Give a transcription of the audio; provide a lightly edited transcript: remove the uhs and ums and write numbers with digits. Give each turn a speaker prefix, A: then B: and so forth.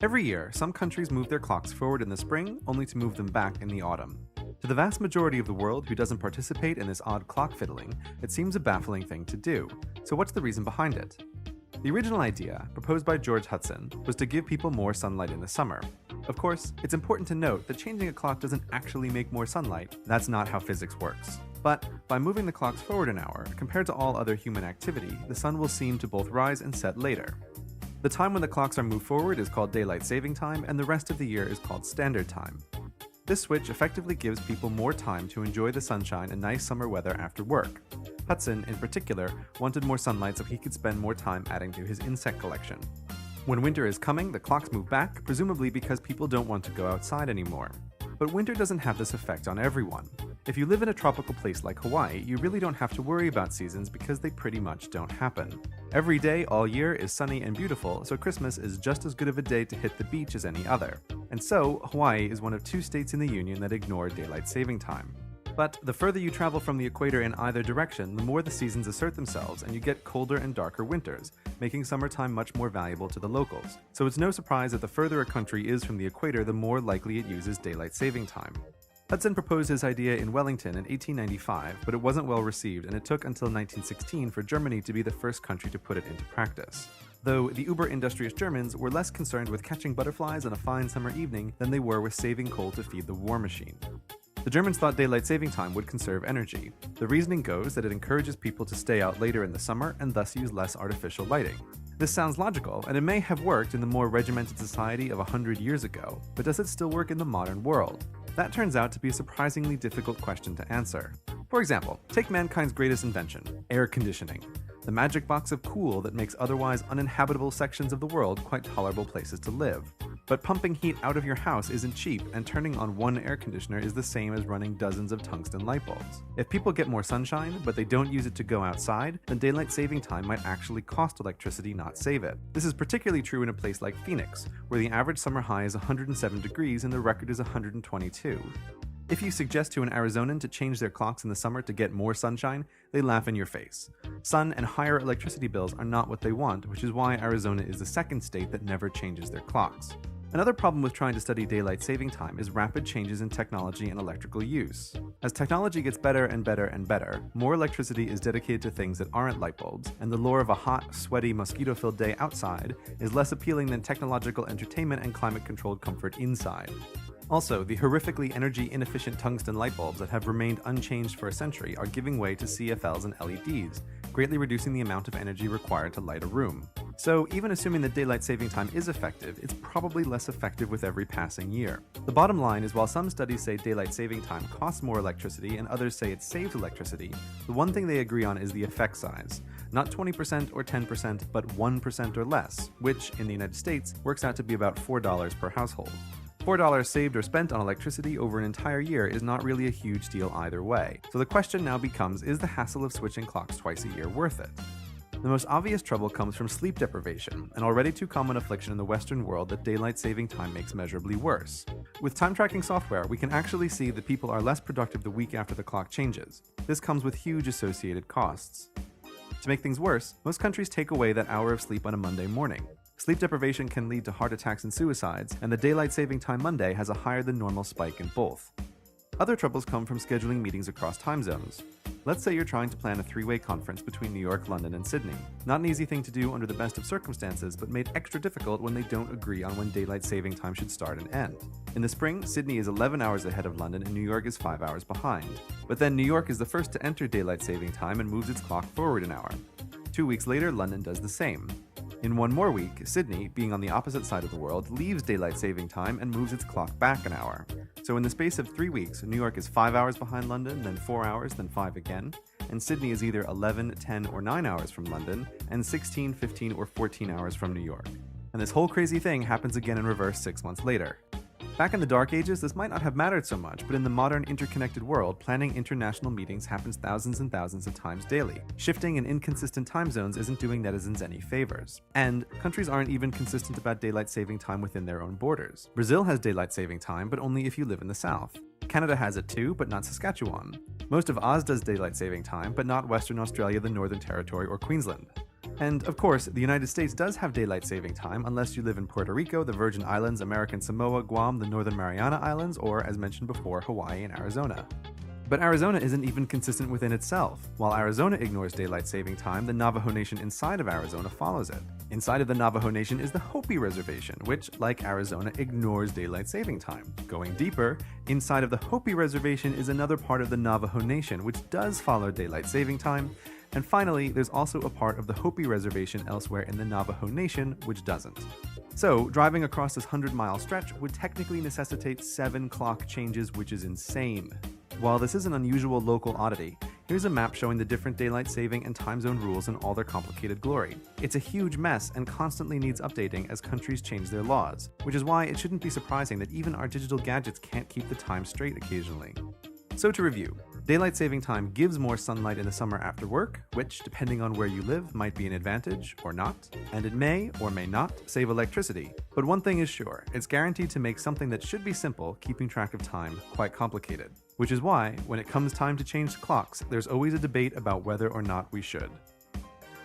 A: Every year, some countries move their clocks forward in the spring, only to move them back in the autumn. To the vast majority of the world who doesn't participate in this odd clock fiddling, it seems a baffling thing to do. So what's the reason behind it? The original idea, proposed by George Hudson, was to give people more sunlight in the summer. Of course, it's important to note that changing a clock doesn't actually make more sunlight. That's not how physics works. But by moving the clocks forward an hour, compared to all other human activity, the sun will seem to both rise and set later. The time when the clocks are moved forward is called daylight saving time, and the rest of the year is called standard time. This switch effectively gives people more time to enjoy the sunshine and nice summer weather after work. Hudson, in particular, wanted more sunlight so he could spend more time adding to his insect collection. When winter is coming, the clocks move back, presumably because people don't want to go outside anymore. But winter doesn't have this effect on everyone. If you live in a tropical place like Hawaii, you really don't have to worry about seasons because they pretty much don't happen. Every day, all year, is sunny and beautiful, so Christmas is just as good of a day to hit the beach as any other. And so, Hawaii is one of 2 states in the Union that ignore daylight saving time. But the further you travel from the equator in either direction, the more the seasons assert themselves and you get colder and darker winters, making summertime much more valuable to the locals. So it's no surprise that the further a country is from the equator, the more likely it uses daylight saving time. Hudson proposed his idea in Wellington in 1895, but it wasn't well received, and it took until 1916 for Germany to be the first country to put it into practice. Though the uber-industrious Germans were less concerned with catching butterflies on a fine summer evening than they were with saving coal to feed the war machine. The Germans thought daylight saving time would conserve energy. The reasoning goes that it encourages people to stay out later in the summer and thus use less artificial lighting. This sounds logical, and it may have worked in the more regimented society of 100 years ago, but does it still work in the modern world? That turns out to be a surprisingly difficult question to answer. For example, take mankind's greatest invention, air conditioning, the magic box of cool that makes otherwise uninhabitable sections of the world quite tolerable places to live. But pumping heat out of your house isn't cheap, and turning on one air conditioner is the same as running dozens of tungsten light bulbs. If people get more sunshine, but they don't use it to go outside, then daylight saving time might actually cost electricity, not save it. This is particularly true in a place like Phoenix, where the average summer high is 107 degrees and the record is 122. If you suggest to an Arizonan to change their clocks in the summer to get more sunshine, they laugh in your face. Sun and higher electricity bills are not what they want, which is why Arizona is the second state that never changes their clocks. Another problem with trying to study daylight saving time is rapid changes in technology and electrical use. As technology gets better and better and better, more electricity is dedicated to things that aren't light bulbs, and the lure of a hot, sweaty, mosquito-filled day outside is less appealing than technological entertainment and climate-controlled comfort inside. Also, the horrifically energy-inefficient tungsten light bulbs that have remained unchanged for a century are giving way to CFLs and LEDs, greatly reducing the amount of energy required to light a room. So, even assuming that daylight saving time is effective, it's probably less effective with every passing year. The bottom line is while some studies say daylight saving time costs more electricity and others say it saves electricity, the one thing they agree on is the effect size. Not 20% or 10%, but 1% or less, which, in the United States, works out to be about $4 per household. $4 saved or spent on electricity over an entire year is not really a huge deal either way. So the question now becomes, is the hassle of switching clocks twice a year worth it? The most obvious trouble comes from sleep deprivation, an already too common affliction in the Western world that daylight saving time makes measurably worse. With time tracking software, we can actually see that people are less productive the week after the clock changes. This comes with huge associated costs. To make things worse, most countries take away that hour of sleep on a Monday morning. Sleep deprivation can lead to heart attacks and suicides, and the daylight saving time Monday has a higher than normal spike in both. Other troubles come from scheduling meetings across time zones. Let's say you're trying to plan a 3-way conference between New York, London, and Sydney. Not an easy thing to do under the best of circumstances, but made extra difficult when they don't agree on when daylight saving time should start and end. In the spring, Sydney is 11 hours ahead of London and New York is 5 hours behind. But then New York is the first to enter daylight saving time and moves its clock forward an hour. 2 weeks later, London does the same. In one more week, Sydney, being on the opposite side of the world, leaves daylight saving time and moves its clock back an hour. So in the space of 3 weeks, New York is 5 hours behind London, then 4 hours, then 5 again, and Sydney is either 11, 10, or 9 hours from London, and 16, 15, or 14 hours from New York. And this whole crazy thing happens again in reverse 6 months later. Back in the Dark Ages, this might not have mattered so much, but in the modern interconnected world, planning international meetings happens thousands and thousands of times daily. Shifting and inconsistent time zones isn't doing netizens any favors. And countries aren't even consistent about daylight saving time within their own borders. Brazil has daylight saving time, but only if you live in the south. Canada has it too, but not Saskatchewan. Most of Oz does daylight saving time, but not Western Australia, the Northern Territory, or Queensland. And of course, the United States does have daylight saving time unless you live in Puerto Rico, the Virgin Islands, American Samoa, Guam, the Northern Mariana Islands, or as mentioned before, Hawaii and Arizona. But Arizona isn't even consistent within itself. While Arizona ignores daylight saving time, the Navajo Nation inside of Arizona follows it. Inside of the Navajo Nation is the Hopi Reservation, which, like Arizona, ignores daylight saving time. Going deeper, inside of the Hopi Reservation is another part of the Navajo Nation, which does follow daylight saving time. And finally, there's also a part of the Hopi Reservation elsewhere in the Navajo Nation, which doesn't. So, driving across this 100-mile stretch would technically necessitate 7 clock changes, which is insane. While this is an unusual local oddity, here's a map showing the different daylight saving and time zone rules in all their complicated glory. It's a huge mess and constantly needs updating as countries change their laws, which is why it shouldn't be surprising that even our digital gadgets can't keep the time straight occasionally. So to review, daylight saving time gives more sunlight in the summer after work, which, depending on where you live, might be an advantage or not, and it may or may not save electricity. But one thing is sure, it's guaranteed to make something that should be simple, keeping track of time, quite complicated. Which is why, when it comes time to change clocks, there's always a debate about whether or not we should.